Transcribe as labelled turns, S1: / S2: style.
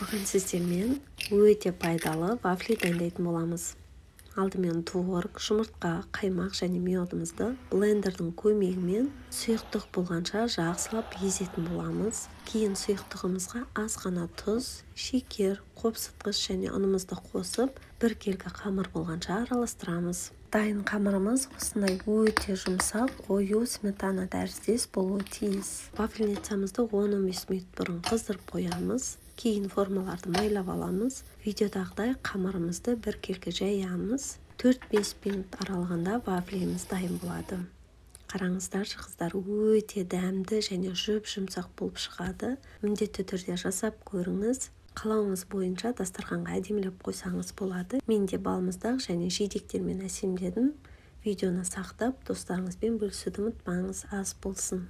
S1: Бүгін сіздермен өте пайдалы вафли дайындайтын боламыз. Алдымен творог, жұмыртқа, қаймақ және миодымызды блендердің көмегімен сұйықтық болғанша жақсылап езетін боламыз. Кейін сұйықтығымызға аз ғана тұз, шекер, қопсытқыш және ұнымызды қосып, бір келгі қамыр болғанша араластырамыз. Дайын қамырымыз осындай өте жұмсақ, қою сметана тәріздес болуы тиіс. Вафельницамызды 10-15 минут бұрын қыздырып қоямыз. Кейін формаларды майлап аламыз. Видеодағыдай қамырымызды бір келгі жаямыз. 4-5 минут аралығында вафлеміз дайын болады. Қараңыздаршы қыздар, өте дәмді және жұмсақ болып шығады. Міндетті түрде жасап көріңіз. Қалауыңыз бойынша дастарханға әдемілеп қойсаңыз болады. Мен де балмұздақ және жидектермен әсемдедім. Видеоны сақтап, достарыңызбен бөлісуді ұмытпаңыз. Ас болсын.